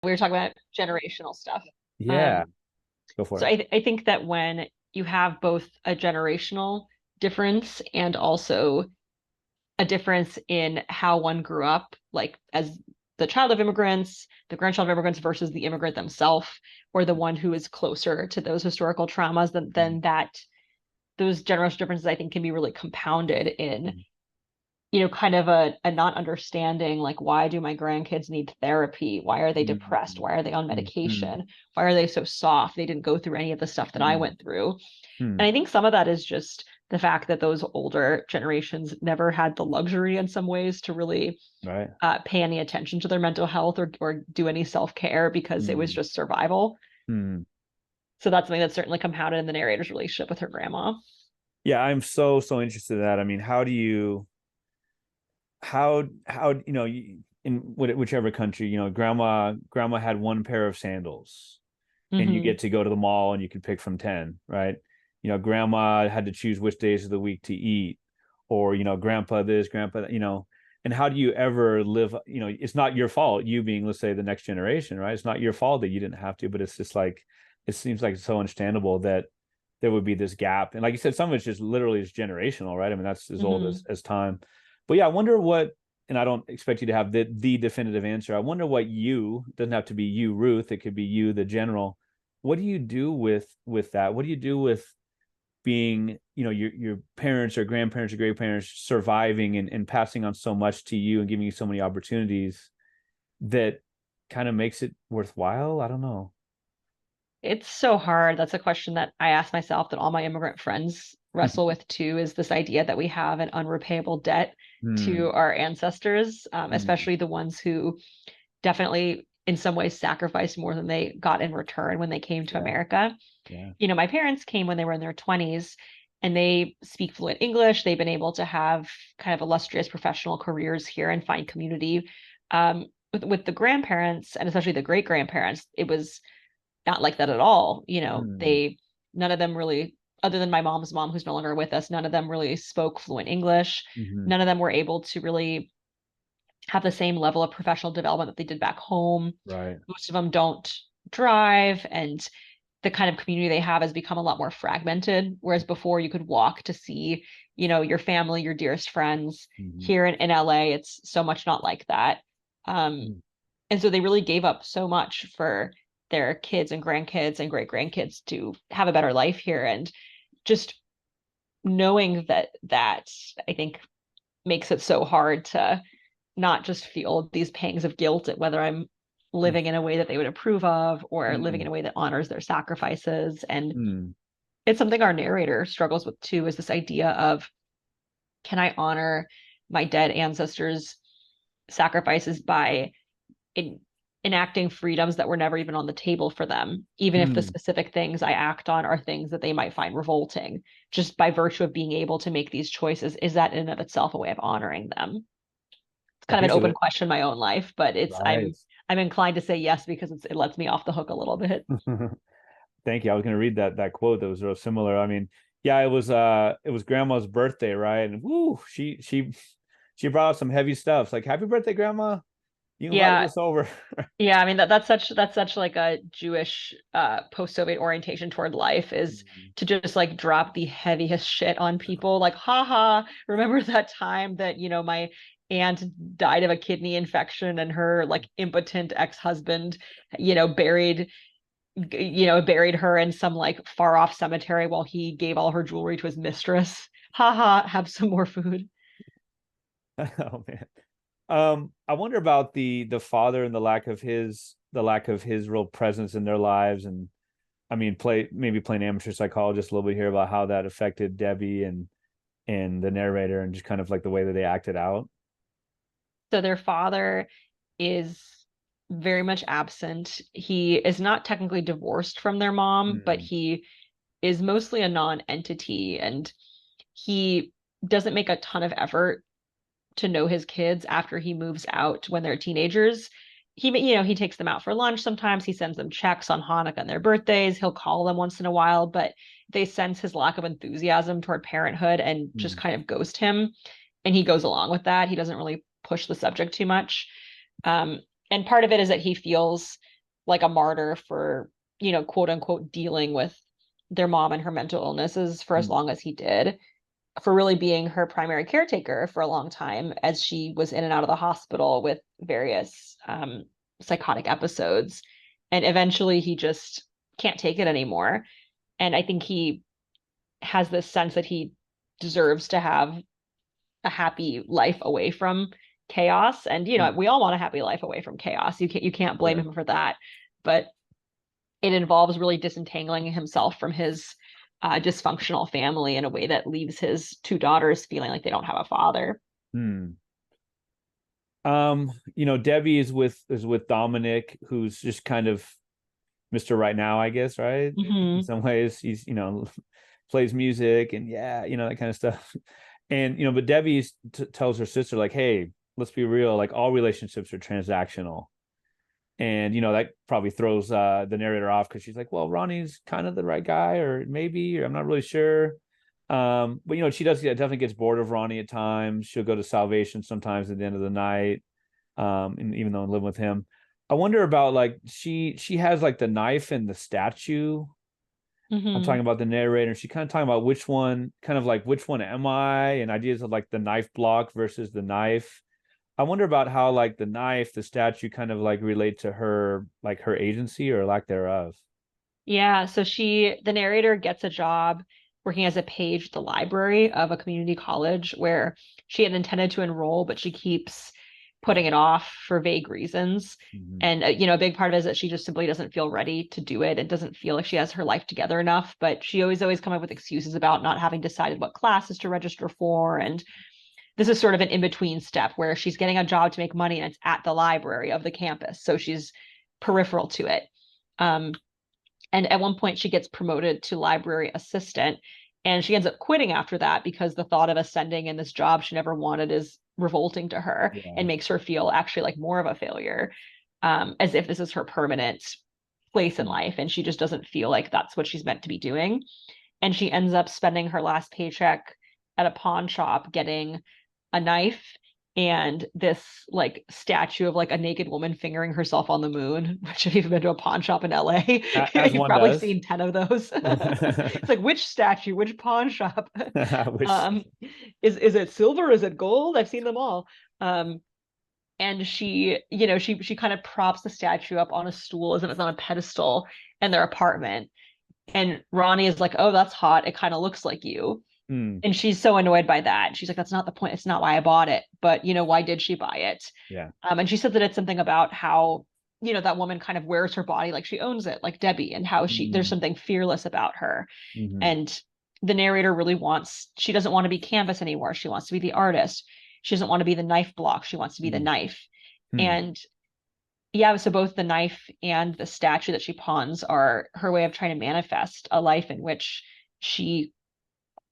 We were talking about generational stuff. Yeah, Um, go for so it. I think that when you have both a generational difference and also a difference in how one grew up, like as the child of immigrants, the grandchild of immigrants versus the immigrant themselves, or the one who is closer to those historical traumas, then that those generational differences I think can be really compounded in kind of a not understanding, like, why do my grandkids need therapy? Why are they depressed? Why are they on medication? Why are they so soft? They didn't go through any of the stuff that I went through. And I think some of that is just the fact that those older generations never had the luxury in some ways to really Right. pay any attention to their mental health or do any self-care because it was Hmm. just survival. Hmm. So that's something that's certainly compounded in the narrator's relationship with her grandma. Yeah, I'm so interested in that. I mean, how in whichever country, grandma had one pair of sandals, and you Hmm. get to go to the mall and you can pick from 10, right? Grandma had to choose which days of the week to eat, or grandpa this, grandpa that, and how do you ever live, it's not your fault, you being, let's say, the next generation, right? It's not your fault that you didn't have to, but it's just like, it seems like it's so understandable that there would be this gap. And like you said, some of it's just literally is generational, right? I mean, that's as old Hmm. as time. But yeah, I wonder what, and I don't expect you to have the definitive answer. I wonder what you, doesn't have to be you, Ruth, it could be you, the general. What do you do with that? What do you do with being, your parents or grandparents or great parents surviving and passing on so much to you and giving you so many opportunities that kind of makes it worthwhile? I don't know. It's so hard. That's a question that I ask myself, that all my immigrant friends wrestle with too, is this idea that we have an unrepayable debt to Hmm. our ancestors, Hmm. especially the ones who definitely in some ways sacrificed more than they got in return when they came to Yeah. America. Yeah. My parents came when they were in their 20s and they speak fluent English. They've been able to have kind of illustrious professional careers here and find community. With the grandparents and especially the great grandparents, it was not like that at all. Hmm. They none of them really, other than my mom's mom, who's no longer with us, none of them really spoke fluent English. Hmm. None of them were able to really have the same level of professional development that they did back home. Right. Most of them don't drive, and the kind of community they have has become a lot more fragmented. Whereas before you could walk to see, your family, your dearest friends. Hmm. Here in LA, it's so much not like that. Um, and so they really gave up so much for their kids and grandkids and great grandkids to have a better life here. And just knowing that I think makes it so hard to not just feel these pangs of guilt at whether I'm living in a way that they would approve of or living in Hmm. a way that honors their sacrifices. And Hmm. it's something our narrator struggles with too, is this idea of, can I honor my dead ancestors' sacrifices by in, enacting freedoms that were never even on the table for them, even if the Hmm. specific things I act on are things that they might find revolting, just by virtue of being able to make these choices, is that in and of itself a way of honoring them? It's A kind of an piece of open it. question in my own life, but it's Right. I'm inclined to say yes because it lets me off the hook a little bit. Thank you. I was going to read that quote that was real similar. I mean, yeah, it was grandma's birthday, right? And woo, she brought out some heavy stuff. It's like, happy birthday, grandma. You invited Yeah, us over. yeah. I mean that's such like a Jewish post-Soviet orientation toward life, is to just like drop the heaviest shit on people. Like, haha, remember that time that my aunt died of a kidney infection and her like impotent ex-husband, buried buried her in some like far off cemetery while he gave all her jewelry to his mistress. Haha, have some more food. Oh man. I wonder about the father and the lack of his real presence in their lives, and I mean, playing amateur psychologist a little bit here about how that affected Debbie and the narrator, and just kind of like the way that they acted out. So their father is very much absent. He is not technically divorced from their mom, but Mm, he is mostly a non-entity, and he doesn't make a ton of effort to know his kids after he moves out when they're teenagers. He takes them out for lunch sometimes. He sends them checks on Hanukkah and their birthdays. He'll call them once in a while, but they sense his lack of enthusiasm toward parenthood and just mm, kind of ghost him. And he goes along with that. He doesn't really push the subject too much. Um, And part of it is that he feels like a martyr for, quote unquote, dealing with their mom and her mental illnesses for as Mm. long as he did, for really being her primary caretaker for a long time as she was in and out of the hospital with various psychotic episodes. And eventually he just can't take it anymore. And I think he has this sense that he deserves to have a happy life away from chaos. And Mm. we all want a happy life away from chaos. You can't blame Sure. him for that. But it involves really disentangling himself from his dysfunctional family in a way that leaves his two daughters feeling like they don't have a father. Mm. Debbie is with Dominic, who's just kind of Mr. Right Now, I guess, right? In Mm-hmm. some ways, he's, plays music and yeah, that kind of stuff. And but Debbie tells her sister like, "Hey, let's be real. Like all relationships are transactional." And that probably throws the narrator off because she's like, "Well, Ronnie's kind of the right guy, or maybe, or I'm not really sure." But she does definitely gets bored of Ronnie at times. She'll go to Salvation sometimes at the end of the night. And even though I'm living with him, I wonder about like she has like the knife and the statue. I'm Mm-hmm. talking about the narrator. She kind of talking about which one, kind of like which one am I, and ideas of like the knife block versus the knife. I wonder about how like the knife, the statue, kind of like relate to her, like her agency or lack thereof. Yeah, so the narrator gets a job working as a page at the library of a community college where she had intended to enroll, but she keeps putting it off for vague reasons. Mm-hmm. And, a big part of it is that she just simply doesn't feel ready to do it. It doesn't feel like she has her life together enough, but she always come up with excuses about not having decided what classes to register for. And this is sort of an in-between step where she's getting a job to make money and it's at the library of the campus. So she's peripheral to it. Um, and at one point, she gets promoted to library assistant, and she ends up quitting after that because the thought of ascending in this job she never wanted is revolting to her Yeah. and makes her feel actually like more of a failure, as if this is her permanent place in Mm. life. And she just doesn't feel like that's what she's meant to be doing. And she ends up spending her last paycheck at a pawn shop getting a knife and this like statue of like a naked woman fingering herself on the moon, which if you've been to a pawn shop in LA, As you've one probably does. seen 10 of those. It's like which statue, which pawn shop? I wish. um is it silver? Is it gold? I've seen them all. um and she kind of props the statue up on a stool as if it's on a pedestal in their apartment. And Ronnie is like, oh, that's hot, it kind of looks like you. Mm. And she's so annoyed by that. She's like, that's not the point. It's not why I bought it. But, why did she buy it? Yeah. And she said that it's something about how, that woman kind of wears her body like she owns it, like Debbie, and how there's Mm. something fearless about her. Mm-hmm. And the narrator she doesn't want to be canvas anymore. She wants to be the artist. She doesn't want to be the knife block. She wants to be the knife. Mm. And yeah, so both the knife and the statue that she pawns are her way of trying to manifest a life in which she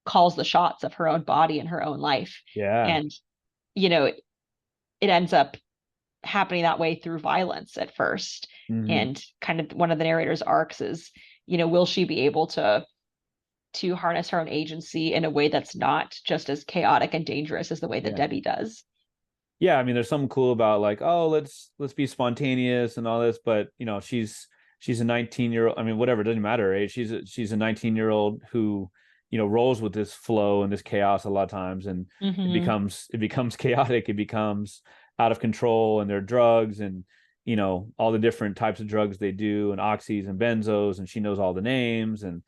calls the shots of her own body and her own life. Yeah. And, you know, it ends up happening that way through violence at first. Mm-hmm. And kind of one of the narrator's arcs is, will she be able to harness her own agency in a way that's not just as chaotic and dangerous as the way that Yeah. Debbie does? Yeah, I mean, there's something cool about like, oh, let's be spontaneous and all this, but she's a 19-year-old. I mean, whatever, it doesn't matter her age. She's a 19-year-old who, rolls with this flow and this chaos a lot of times, and Mm-hmm. it becomes chaotic. It becomes out of control, and there are drugs and all the different types of drugs they do, and oxys and benzos, and she knows all the names. And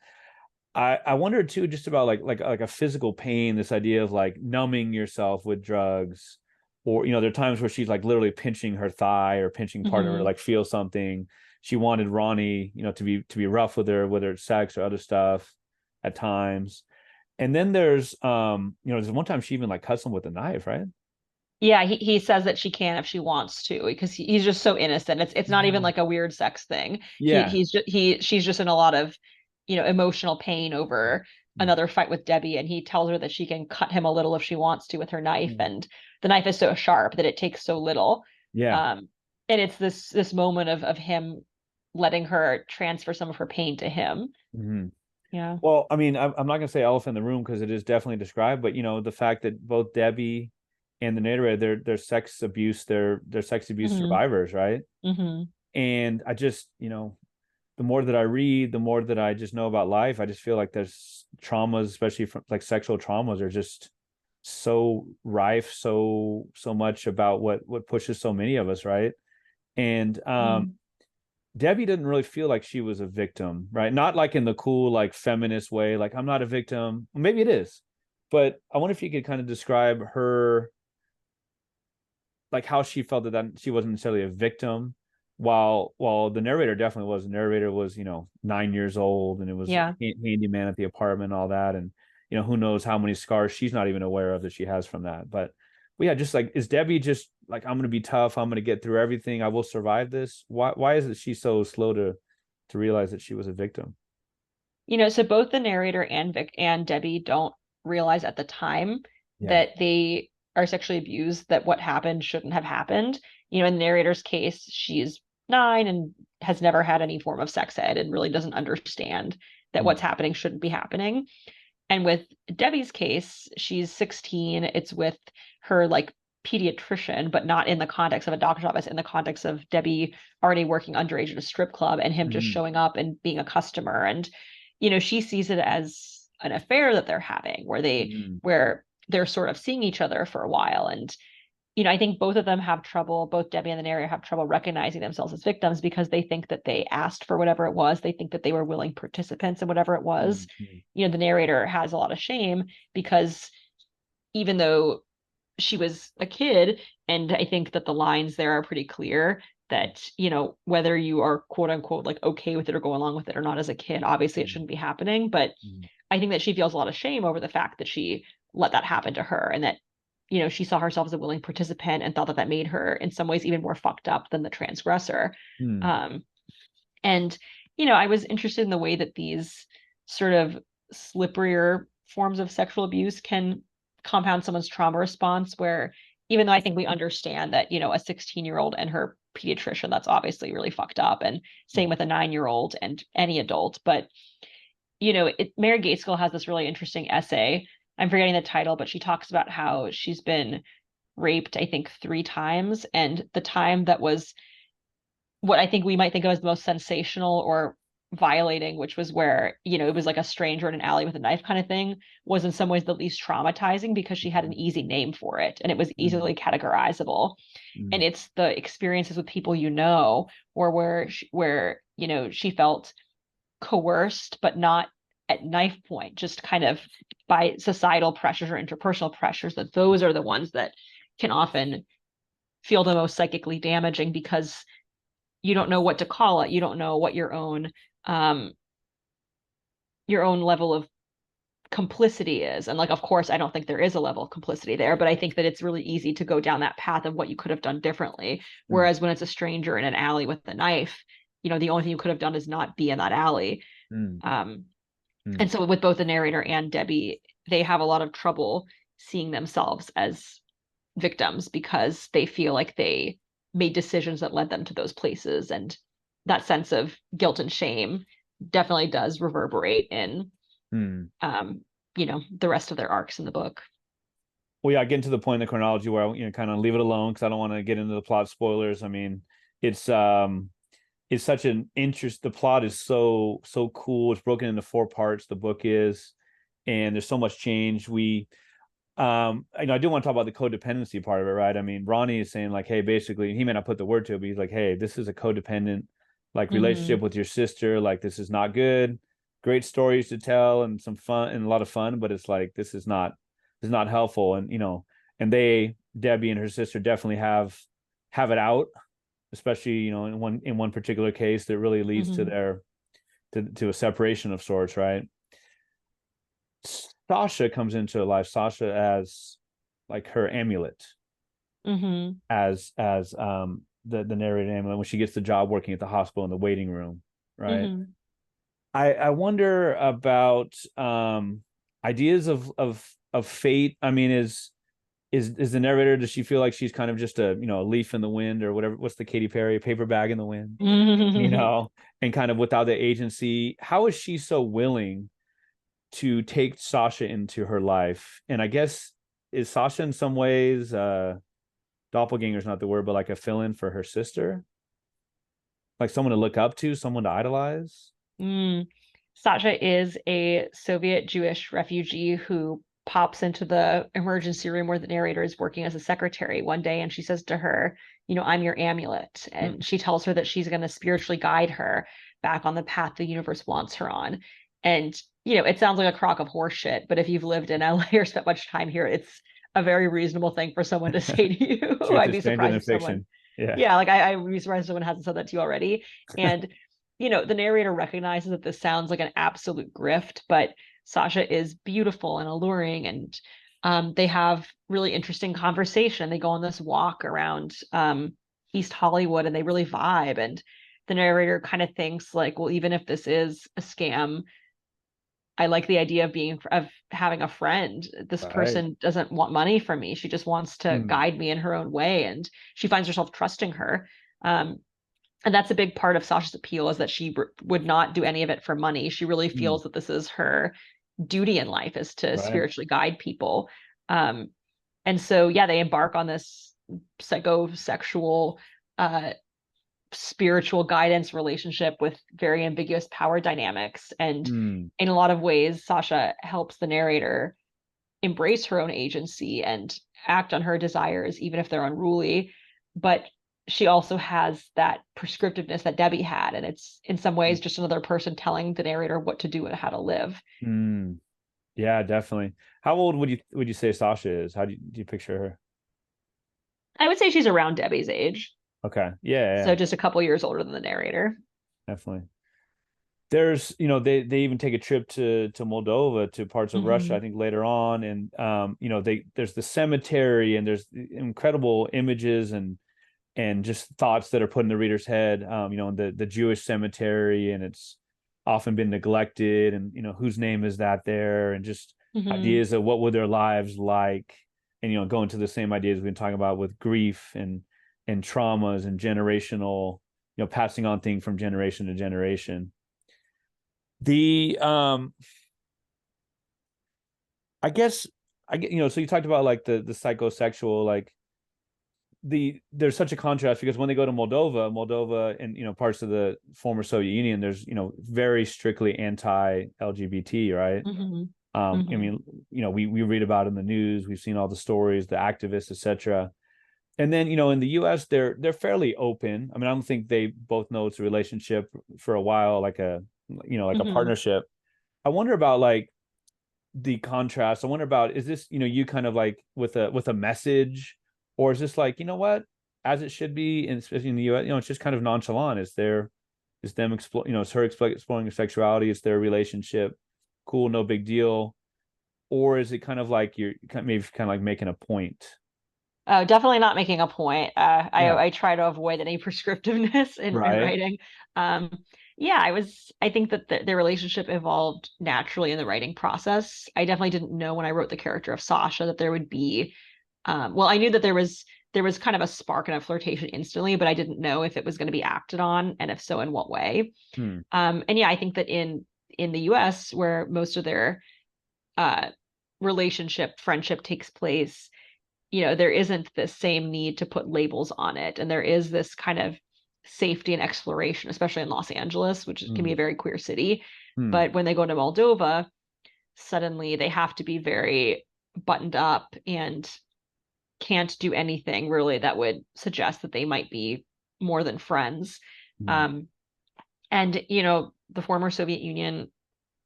I wonder too, just about like a physical pain, this idea of like numbing yourself with drugs, or there are times where she's like literally pinching her thigh or pinching part of her, Mm-hmm. like feel something. She wanted Ronnie, to be rough with her, whether it's sex or other stuff at times. And then there's one time she even like cuts him with a knife, right? Yeah, he says that she can if she wants to because he's just so innocent. It's not even Yeah. like a weird sex thing. Yeah. She's just in a lot of emotional pain over Mm. another fight with Debbie, and he tells her that she can cut him a little if she wants to with her knife, Mm. and the knife is so sharp that it takes so little. Yeah. Um, and it's this moment of him letting her transfer some of her pain to him. Hmm. Yeah. Well, I mean, I'm not gonna say elephant in the room because it is definitely described, but the fact that both Debbie and the narrator, they're sex abuse, they're sex abuse Mm-hmm. survivors, right? Mm-hmm. And I just, the more that I read, the more that I just know about life, I just feel like there's traumas, especially from like sexual traumas, are just so rife, so much about what pushes so many of us, right? And Mm-hmm. Debbie didn't really feel like she was a victim, right? Not like in the cool, like feminist way, like I'm not a victim. Maybe it is, but I wonder if you could kind of describe her, like how she felt that she wasn't necessarily a victim, while the narrator definitely was. The narrator was 9 years old, and it was Yeah. handyman at the apartment, all that, and who knows how many scars she's not even aware of that she has from that. But yeah, just like, is Debbie just like, I'm gonna be tough, I'm gonna get through everything, I will survive this? Why is it she's so slow to realize that she was a victim? So both the narrator and Vic and Debbie don't realize at the time Yeah. that they are sexually abused, that what happened shouldn't have happened. In the narrator's case, she's 9 and has never had any form of sex ed and really doesn't understand that what's Mm. happening shouldn't be happening. And with Debbie's case, she's 16. It's with her like pediatrician, but not in the context of a doctor's office, in the context of Debbie already working underage at a strip club and him just Mm. showing up and being a customer. And, she sees it as an affair that they're having Mm. where they're sort of seeing each other for a while. And I think both of them have trouble, both Debbie and the narrator have trouble recognizing themselves as victims because they think that they asked for whatever it was. They think that they were willing participants in whatever it was. Mm. Mm. The narrator has a lot of shame because even though she was a kid, and I think that the lines there are pretty clear that, whether you are quote unquote like okay with it or go along with it or not as a kid, obviously it Mm. shouldn't be happening. But Mm. I think that she feels a lot of shame over the fact that she let that happen to her and that, she saw herself as a willing participant and thought that that made her in some ways even more fucked up than the transgressor. Mm. Um, and, I was interested in the way that these sort of slipperier forms of sexual abuse can compound someone's trauma response, where even though I think we understand that, a 16-year-old and her pediatrician, that's obviously really fucked up. And same with a 9-year-old and any adult. But Mary Gaitskill has this really interesting essay. I'm forgetting the title, but she talks about how she's been raped, I think, 3 times. And the time that was what I think we might think of as the most sensational or violating, which was where, it was like a stranger in an alley with a knife kind of thing, was in some ways the least traumatizing because she had an easy name for it and it was Mm. easily categorizable. Mm. And it's the experiences with people, or where, she felt coerced, but not at knife point, just kind of by societal pressures or interpersonal pressures, that those are the ones that can often feel the most psychically damaging because you don't know what to call it. You don't know what um your own level of complicity is. And like, of course, I don't think there is a level of complicity there, but I think that it's really easy to go down that path of what you could have done differently. Mm. Whereas when it's a stranger in an alley with a knife, the only thing you could have done is not be in that alley. Mm. Um, Mm. and so with both the narrator and Debbie, they have a lot of trouble seeing themselves as victims because they feel like they made decisions that led them to those places. And that sense of guilt and shame definitely does reverberate in Mm. the rest of their arcs in the book. Well, yeah, getting to the point in the chronology where I, kind of leave it alone because I don't want to get into the plot spoilers. I mean, it's um, it's such an interest. The plot is so cool. It's broken into 4 parts. The book is, and there's so much change. I do want to talk about the codependency part of it, right? I mean, Ronnie is saying like, hey, basically, he may not put the word to it, but he's like, hey, this is a codependent like relationship Mm-hmm. with your sister. Like, this is not good. Great stories to tell and some fun and a lot of fun, but it's like this is not helpful. And and Debbie and her sister definitely have it out, especially in one particular case that really leads to Mm-hmm. their to a separation of sorts, right? Sasha comes into life. Sasha as like her amulet, Mm-hmm. as the narrated amulet when she gets the job working at the hospital in the waiting room, right? Mm-hmm. I wonder about ideas of fate. I mean, is the narrator, does she feel like she's kind of just a leaf in the wind or whatever? What's the Katy Perry, paper bag in the wind, you Mm-hmm. know, and kind of without the agency? How is she so willing to take Sasha into her life? And I guess is Sasha in some ways doppelganger is not the word, but like a fill-in for her sister, like someone to look up to, someone to idolize. Mm. Sasha is a Soviet Jewish refugee who pops into the emergency room where the narrator is working as a secretary one day, and she says to her, I'm your amulet. Mm. And she tells her that she's going to spiritually guide her back on the path the universe wants her on. And, it sounds like a crock of horse shit, but if you've lived in LA or spent much time here, it's a very reasonable thing for someone to say to you. Truth I'd is be stranger surprised than if someone, fiction. Yeah. yeah, like I would be surprised if someone hasn't said that to you already. And the narrator recognizes that this sounds like an absolute grift, but Sasha is beautiful and alluring, and they have really interesting conversation. They go on this walk around East Hollywood, and they really vibe. And the narrator kind of thinks like, well, even if this is a scam, I like the idea of having a friend. This Right. person doesn't want money from me. She just wants to Mm. guide me in her own way, and she finds herself trusting her. Um, and that's a big part of Sasha's appeal is that she would not do any of it for money. She really Mm. feels that this is her duty in life is to Right. spiritually guide people. Um, and so, yeah, they embark on this psychosexual, uh, spiritual guidance relationship with very ambiguous power dynamics. And Mm. in a lot of ways, Sasha helps the narrator embrace her own agency and act on her desires, even if they're unruly. But she also has that prescriptiveness that Debbie had. And it's in some ways just another person telling the narrator what to do and how to live. Mm. Yeah, definitely. How old would you say Sasha is? How do you picture her? I would say she's around Debbie's age. Okay. Yeah, yeah, So just a couple years older than the narrator. definitely. There's, they even take a trip to Moldova, to parts of Russia, I Mm-hmm. think later on. And there's the cemetery, and there's incredible images and just thoughts that are put in the reader's head. The Jewish cemetery, and it's often been neglected, and whose name is that there, and just Mm-hmm. ideas of what would their lives like, and going to the same ideas we've been talking about with grief and traumas and generational, passing on things from generation to generation. The I guess I get, so you talked about like the psychosexual, like there's such a contrast, because when they go to Moldova and parts of the former Soviet Union, there's very strictly anti-LGBT, right? Mm-hmm. I Mm-hmm. mean, we read about it in the news, we've seen all the stories, the activists, etc. And then in the US, they're fairly open. I mean, I don't think they both know it's a relationship for a while, like a Mm-hmm. partnership. I wonder about like the contrast. I wonder about, is this you kind of like with a message, or is this like what, as it should be, and especially in the US, it's just kind of nonchalant. It's them explore, it's her exploring her sexuality, it's their relationship, cool, no big deal, or is it kind of like you're maybe kind of like making a point? Oh, definitely not making a point. Yeah. I try to avoid any prescriptiveness in Right. writing. Um, yeah, I think that their relationship evolved naturally in the writing process. I definitely didn't know when I wrote the character of Sasha that there would be, well, I knew that there was kind of a spark and a flirtation instantly, but I didn't know if it was going to be acted on, and if so, in what way. Hmm. And yeah, I think that in the US, where most of their uh friendship takes place, there isn't this same need to put labels on it. And there is this kind of safety and exploration, especially in Los Angeles, can be Hmm. a very queer city. Hmm. But when they go to Moldova, suddenly they have to be very buttoned up and can't do anything really that would suggest that they might be more than friends. Hmm. Um, and, the former Soviet Union,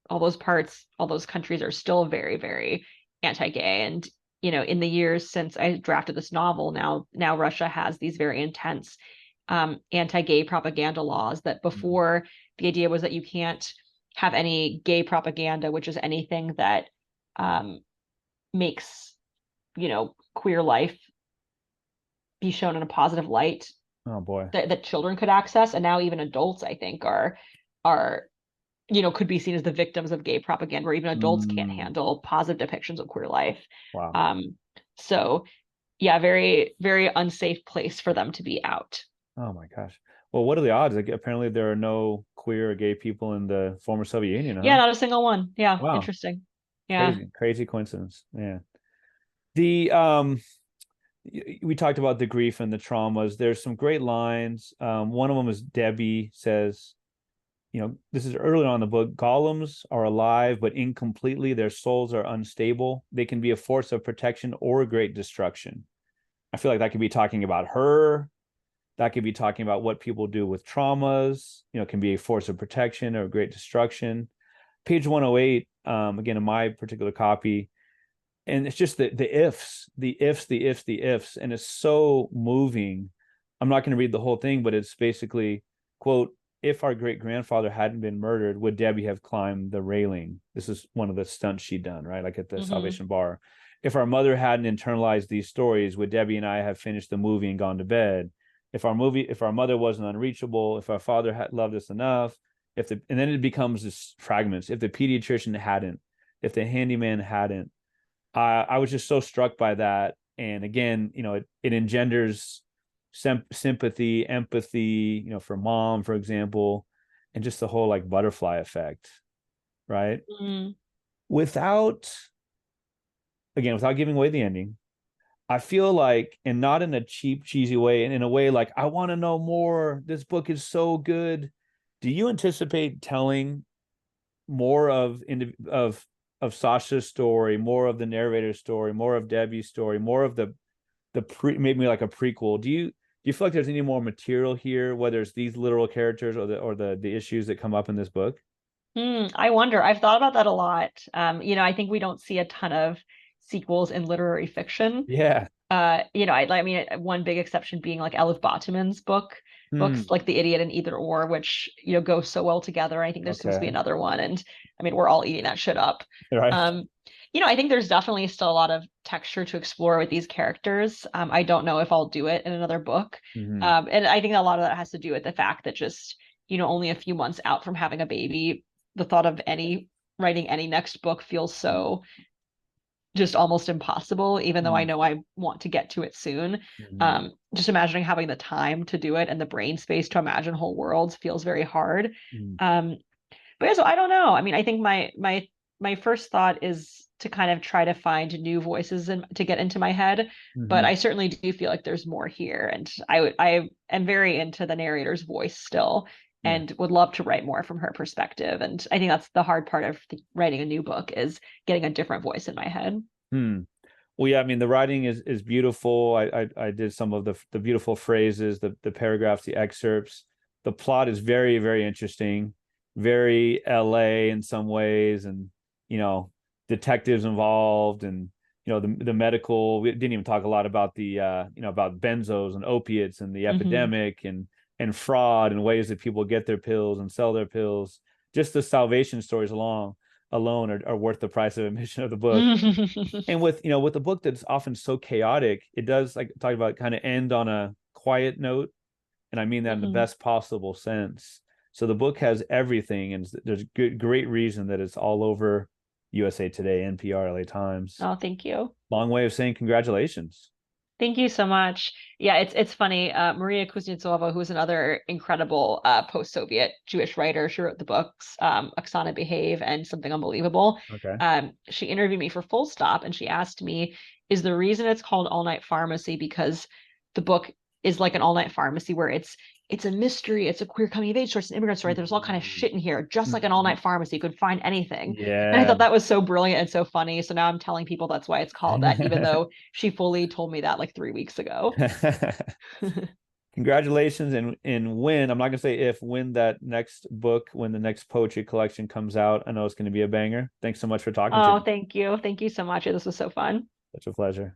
all those countries are still very, very anti-gay. And, in the years since I drafted this novel, now Russia has these very intense anti-gay propaganda laws that Hmm. before the idea was that you can't have any gay propaganda, which is anything that um, makes, queer life be shown in a positive light Oh boy. that children could access. And now even adults, I think, are could be seen as the victims of gay propaganda, where even adults can't Hmm. handle positive depictions of queer life. Wow. Um, so yeah, very, very unsafe place for them to be out. Oh my gosh. Well, what are the odds? Like, apparently there are no queer or gay people in the former Soviet Union, Yeah, huh? not a single one. Yeah, Wow. interesting. Yeah. Crazy, crazy coincidence. Yeah. The we talked about the grief and the traumas. There's some great lines. One of them is Debbie says, this is early on in the book. Golems are alive, but incompletely. Their souls are unstable. They can be a force of protection or a great destruction. I feel like that could be talking about her. That could be talking about what people do with traumas. Can be a force of protection or a great destruction. Page 108, again, in my particular copy, and it's just the ifs, the ifs, and it's so moving. I'm not going to read the whole thing, but it's basically, quote, if our great grandfather hadn't been murdered, would Debbie have climbed the railing? This is one of the stunts she'd done, right? Like at the Salvation Bar. If our mother hadn't internalized these stories, would Debbie and I have finished the movie and gone to bed? If our mother wasn't unreachable, if our father had loved us enough, and then it becomes this fragments. If the pediatrician hadn't, if the handyman hadn't, I was just so struck by that. And again, it engenders sympathy, empathy, for mom, for example, and just the whole like butterfly effect, right? Without giving away the ending, I feel like, and not in a cheap, cheesy way, and in a way like, I want to know more. This book is so good. Do you anticipate telling more of Sasha's story, more of the narrator's story, more of Debbie's story, more of maybe like a prequel? Do you feel like there's any more material here, whether it's these literal characters or the issues that come up in this book? I wonder. I've thought about that a lot. I think we don't see a ton of sequels in literary fiction. Yeah. I mean, one big exception being like Elif Batuman's books like The Idiot and Either Or, which go so well together. I think there's supposed to be another one, and I mean, we're all eating that shit up. Right. I think there's definitely still a lot of texture to explore with these characters. I don't know if I'll do it in another book. And I think a lot of that has to do with the fact that just, only a few months out from having a baby, the thought of writing any next book feels so just almost impossible, even though I know I want to get to it soon. Just imagining having the time to do it and the brain space to imagine whole worlds feels very hard. But yeah, so I don't know. I mean, I think my first thought is to kind of try to find new voices and to get into my head. But I certainly do feel like there's more here, and I am very into the narrator's voice still, and would love to write more from her perspective. And I think that's the hard part of writing a new book, is getting a different voice in my head. Well, yeah, I mean, the writing is beautiful. I did some of the beautiful phrases, the paragraphs, the excerpts. The plot is very, very interesting, very LA in some ways, and detectives involved, and the medical. We didn't even talk a lot about the about benzos and opiates and the epidemic and fraud and ways that people get their pills and sell their pills. Just the salvation stories alone are worth the price of admission of the book. And with a book that's often so chaotic, it does, like talk about, kind of end on a quiet note, and I mean that in the best possible sense. So the book has everything, and there's great reason that it's all over USA Today, NPR, LA Times. Oh, thank you. Long way of saying congratulations. Thank you so much. Yeah, it's funny. Maria Kuznetsova, who's another incredible post-Soviet Jewish writer, she wrote the books Oksana Behave and Something Unbelievable. Okay. She interviewed me for Full Stop, and she asked me, is the reason it's called All Night Pharmacy because the book is like an all-night pharmacy where it's a mystery, it's a queer coming of age story, it's an immigrant story, there's all kind of shit in here, just like an all-night pharmacy, you could find anything. And I thought that was so brilliant and so funny. So now I'm telling people that's why it's called that, even though she fully told me that like 3 weeks ago. Congratulations. And when, I'm not gonna say if, when that next book, when the next poetry collection comes out, I know it's going to be a banger. Thanks so much for talking to me. Thank you so much. This was so fun. Such a pleasure.